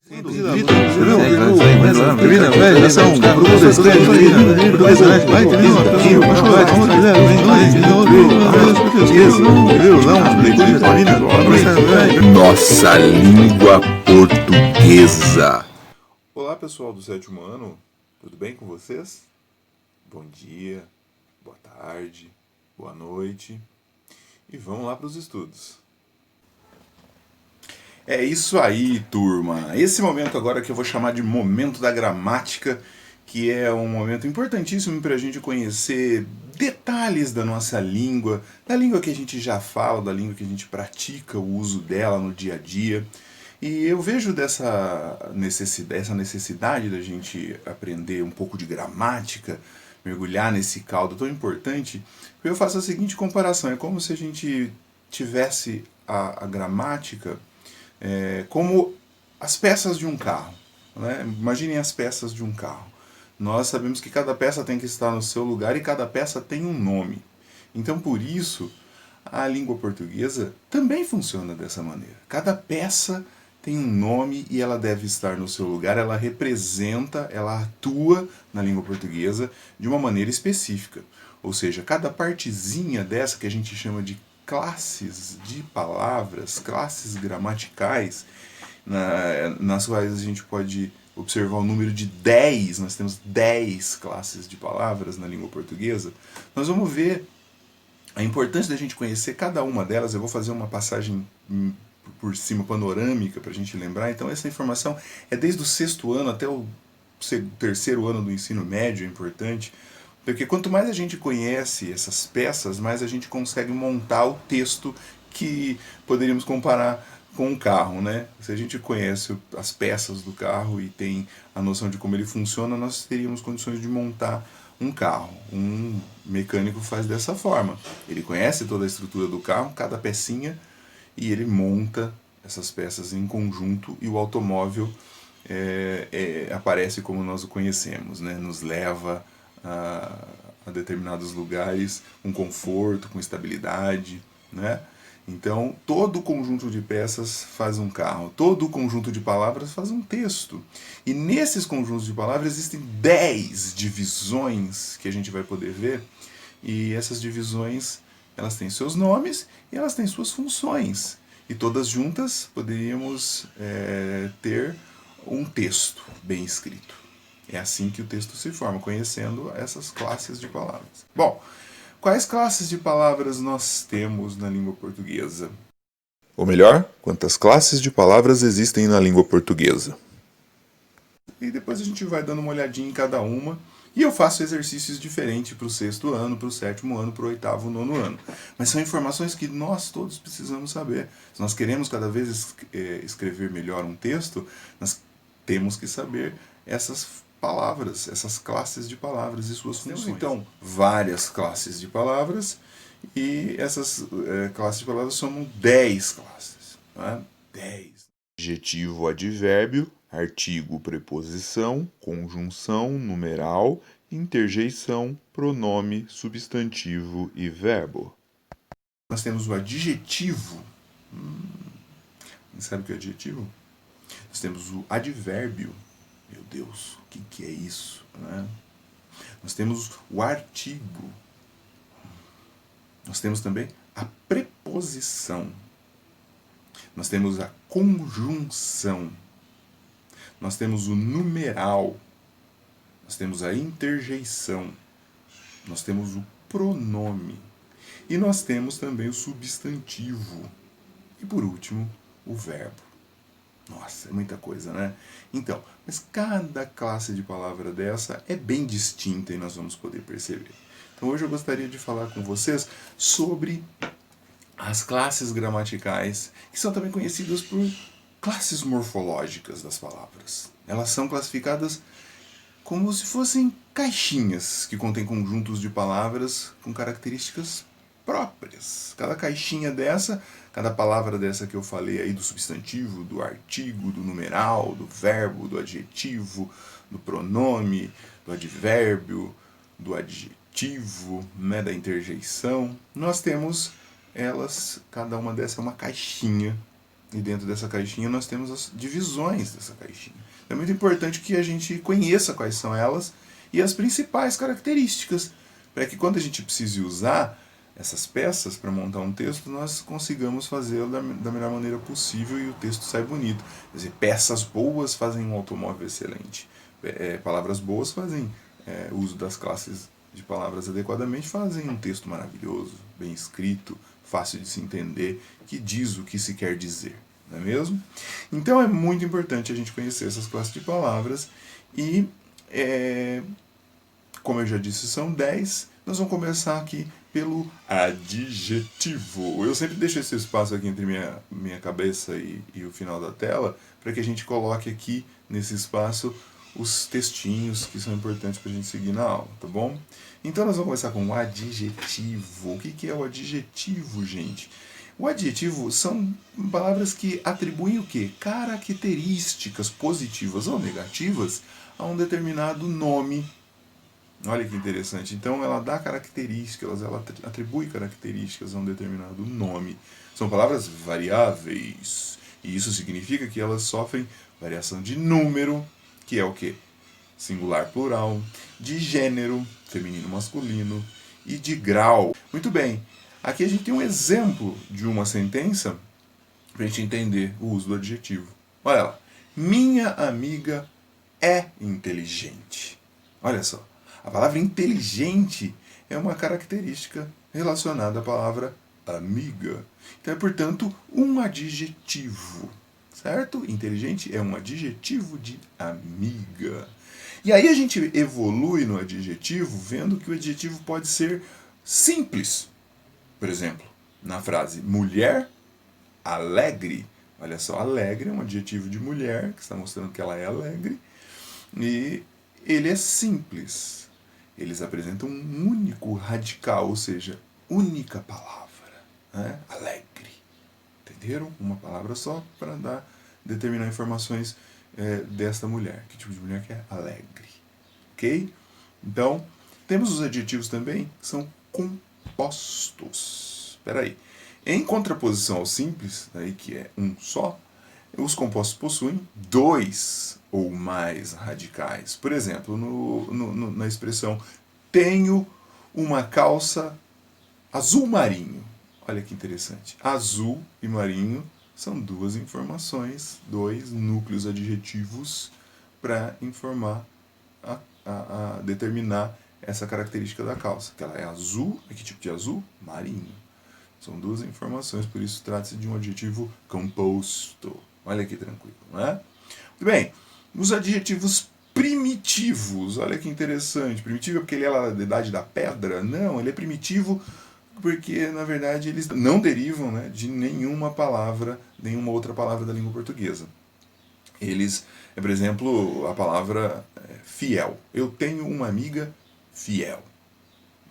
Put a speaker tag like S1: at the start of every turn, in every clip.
S1: Nossa língua portuguesa.
S2: Olá pessoal do 7º ano, tudo bem com vocês? Bom dia, boa tarde, boa noite e vamos lá para os estudos. É isso aí, turma. Esse momento agora que eu vou chamar de momento da gramática, que é um momento importantíssimo para a gente conhecer detalhes da nossa língua, da língua que a gente já fala, da língua que a gente pratica o uso dela no dia a dia. E eu vejo essa necessidade da gente aprender um pouco de gramática, mergulhar nesse caldo tão importante, porque eu faço a seguinte comparação: é como se a gente tivesse a gramática como as peças de um carro, né? Imaginem as peças de um carro. Nós sabemos que cada peça tem que estar no seu lugar e cada peça tem um nome. Então, por isso, a língua portuguesa também funciona dessa maneira. Cada peça tem um nome e ela deve estar no seu lugar, ela representa, ela atua na língua portuguesa de uma maneira específica. Ou seja, cada partezinha dessa que a gente chama de classes de palavras, classes gramaticais, nas quais a gente pode observar o número de 10, nós temos 10 classes de palavras na língua portuguesa. Nós vamos ver a importância da gente conhecer cada uma delas. Eu vou fazer uma passagem por cima, panorâmica, para a gente lembrar. Então essa informação é desde o 6º ano até o 3º ano do ensino médio, é importante. Porque quanto mais a gente conhece essas peças, mais a gente consegue montar o texto que poderíamos comparar com um carro, né? Se a gente conhece as peças do carro e tem a noção de como ele funciona, nós teríamos condições de montar um carro. Um mecânico faz dessa forma. Ele conhece toda a estrutura do carro, cada pecinha, e ele monta essas peças em conjunto e o automóvel aparece como nós o conhecemos, né? Nos leva a determinados lugares com conforto, com estabilidade, né? Então, todo o conjunto de peças faz um carro, todo o conjunto de palavras faz um texto. E nesses conjuntos de palavras existem 10 divisões que a gente vai poder ver, e essas divisões, elas têm seus nomes e elas têm suas funções. E todas juntas poderíamos ter um texto bem escrito. É assim que o texto se forma, conhecendo essas classes de palavras. Bom, quais classes de palavras nós temos na língua portuguesa? Ou melhor, quantas classes de palavras existem na língua portuguesa? E depois a gente vai dando uma olhadinha em cada uma. E eu faço exercícios diferentes para o 6º ano, para o 7º ano, para o 8º, 9º ano. Mas são informações que nós todos precisamos saber. Se nós queremos cada vez escrever melhor um texto, nós temos que saber essas palavras, essas classes de palavras e suas funções. Temos, então, várias classes de palavras, e essas classes de palavras somam 10 classes. Né? 10. Adjetivo, advérbio, artigo, preposição, conjunção, numeral, interjeição, pronome, substantivo e verbo. Nós temos o adjetivo. Sabe o que é adjetivo? Nós temos o advérbio. Meu Deus, o que é isso? Né? Nós temos o artigo. Nós temos também a preposição. Nós temos a conjunção. Nós temos o numeral. Nós temos a interjeição. Nós temos o pronome. E nós temos também o substantivo. E por último, o verbo. Nossa, é muita coisa, né? Então, mas cada classe de palavra dessa é bem distinta e nós vamos poder perceber. Então hoje eu gostaria de falar com vocês sobre as classes gramaticais, que são também conhecidas por classes morfológicas das palavras. Elas são classificadas como se fossem caixinhas que contêm conjuntos de palavras com características próprias. Cada caixinha dessa, cada palavra dessa que eu falei aí, do substantivo, do artigo, do numeral, do verbo, do adjetivo, do pronome, do advérbio, do adjetivo, né, da interjeição, nós temos elas, cada uma dessas é uma caixinha E dentro dessa caixinha nós temos as divisões dessa caixinha. É muito importante que a gente conheça quais são elas e as principais características, para que quando a gente precise usar essas peças para montar um texto, nós consigamos fazê-lo da melhor maneira possível e o texto sai bonito. Quer dizer, peças boas fazem um automóvel excelente. Palavras boas fazem uso das classes de palavras adequadamente, fazem um texto maravilhoso, bem escrito, fácil de se entender, que diz o que se quer dizer, não é mesmo? Então é muito importante a gente conhecer essas classes de palavras e, como eu já disse, são 10. Nós vamos começar aqui pelo adjetivo. Eu sempre deixo esse espaço aqui entre minha cabeça e o final da tela, para que a gente coloque aqui nesse espaço os textinhos que são importantes para a gente seguir na aula, tá bom? Então nós vamos começar com o adjetivo. O que é o adjetivo, gente? O adjetivo são palavras que atribuem o quê? Características positivas ou negativas a um determinado nome. Olha que interessante. Então ela dá características, ela atribui características a um determinado nome. São palavras variáveis. E isso significa que elas sofrem variação de número, que é o quê? Singular, plural, de gênero, feminino, masculino, e de grau. Muito bem, aqui a gente tem um exemplo de uma sentença para a gente entender o uso do adjetivo. Olha lá. Minha amiga é inteligente. Olha só, a palavra inteligente é uma característica relacionada à palavra amiga. Então é, portanto, um adjetivo. Certo? Inteligente é um adjetivo de amiga. E aí a gente evolui no adjetivo vendo que o adjetivo pode ser simples. Por exemplo, na frase mulher alegre. Olha só, alegre é um adjetivo de mulher, que está mostrando que ela é alegre. E ele é simples. Eles apresentam um único radical, ou seja, única palavra. Né? Alegre. Entenderam? Uma palavra só para determinar informações desta mulher. Que tipo de mulher que é? Alegre. Ok? Então, temos os adjetivos também que são compostos. Espera aí. Em contraposição ao simples, aí, que é um só, os compostos possuem dois ou mais radicais. Por exemplo, na expressão tenho uma calça azul marinho. Olha que interessante. Azul e marinho são duas informações, dois núcleos adjetivos para informar, a determinar essa característica da calça. Que ela é azul, que tipo de azul? Marinho. São duas informações, por isso trata-se de um adjetivo composto. Olha que tranquilo, não é? Muito bem, os adjetivos primitivos, olha que interessante. Primitivo é porque ele é lá da idade da pedra? Não, ele é primitivo porque, na verdade, eles não derivam, né, de nenhuma outra palavra da língua portuguesa. Eles, por exemplo, a palavra fiel. Eu tenho uma amiga fiel.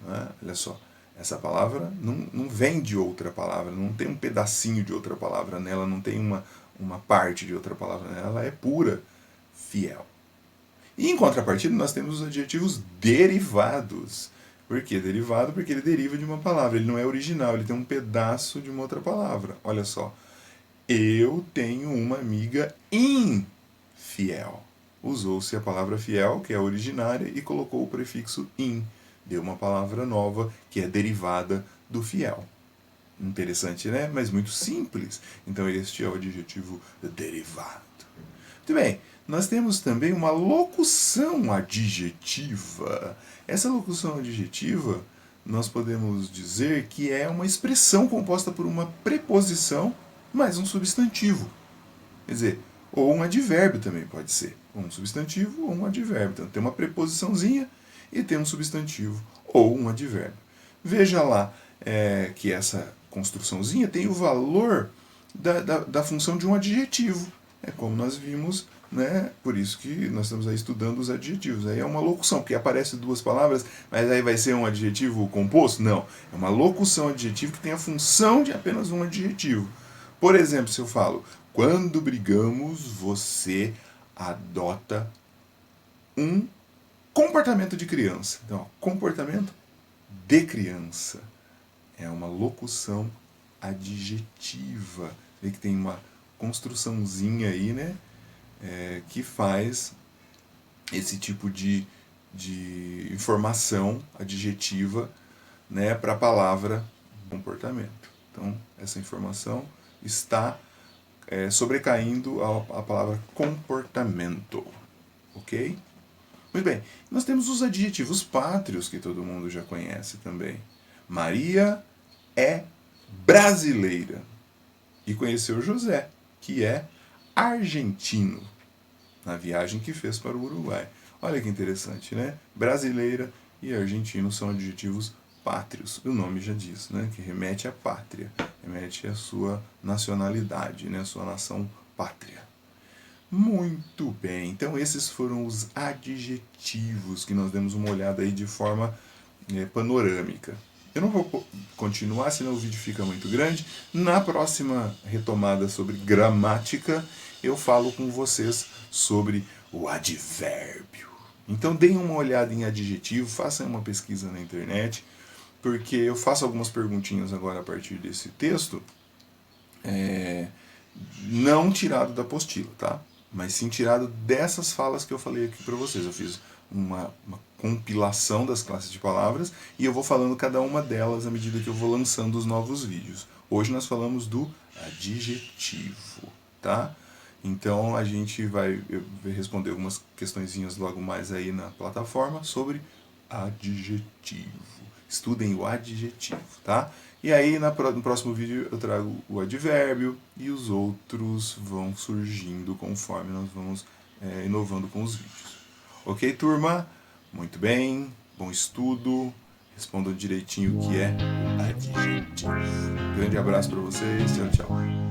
S2: Né? Olha só, essa palavra não vem de outra palavra, não tem um pedacinho de outra palavra nela, não tem uma parte de outra palavra nela, ela é pura fiel. E em contrapartida nós temos os adjetivos derivados. Por que derivado? Porque ele deriva de uma palavra, ele não é original, ele tem um pedaço de uma outra palavra. Olha só, eu tenho uma amiga infiel. Usou-se a palavra fiel, que é originária, e colocou o prefixo in. Deu uma palavra nova, que é derivada do fiel. Interessante, né? Mas muito simples. Então este é o adjetivo derivado. Muito bem, nós temos também uma locução adjetiva. Essa locução adjetiva, nós podemos dizer que é uma expressão composta por uma preposição mais um substantivo. Quer dizer, ou um advérbio também pode ser. Um substantivo ou um advérbio. Então tem uma preposiçãozinha e tem um substantivo ou um advérbio. Veja lá que essa construçãozinha tem o valor da função de um adjetivo. É como nós vimos, né? Por isso que nós estamos aí estudando os adjetivos. Aí é uma locução, porque aparece duas palavras, mas aí vai ser um adjetivo composto? Não. É uma locução adjetiva que tem a função de apenas um adjetivo. Por exemplo, se eu falo, quando brigamos, você adota um comportamento de criança. Então, ó, comportamento de criança. É uma locução adjetiva. Vê que tem uma construçãozinha aí, né? Que faz esse tipo de informação adjetiva, né, para a palavra comportamento. Então, essa informação está sobrecaindo a palavra comportamento. Ok? Muito bem. Nós temos os adjetivos pátrios, que todo mundo já conhece também. Maria é brasileira. E conheceu José, que é argentino, na viagem que fez para o Uruguai. Olha que interessante, né? Brasileira e argentino são adjetivos pátrios. O nome já diz, né? Que remete à pátria, remete à sua nacionalidade, né? A sua nação pátria. Muito bem, então esses foram os adjetivos que nós demos uma olhada aí de forma panorâmica. Eu não vou continuar, senão o vídeo fica muito grande. Na próxima retomada sobre gramática, eu falo com vocês sobre o advérbio. Então deem uma olhada em adjetivo, façam uma pesquisa na internet, porque eu faço algumas perguntinhas agora a partir desse texto, não tirado da apostila, tá? Mas sim tirado dessas falas que eu falei aqui para vocês. Eu fiz uma compilação das classes de palavras e eu vou falando cada uma delas à medida que eu vou lançando os novos vídeos. Hoje nós falamos do adjetivo, tá? Então a gente vai responder algumas questõezinhas logo mais aí na plataforma sobre adjetivo. Estudem o adjetivo, tá? E aí no próximo vídeo eu trago o advérbio e os outros vão surgindo conforme nós vamos inovando com os vídeos. Ok, turma? Muito bem, bom estudo, respondam direitinho o que é o adjetivo. Grande abraço para vocês, tchau, tchau.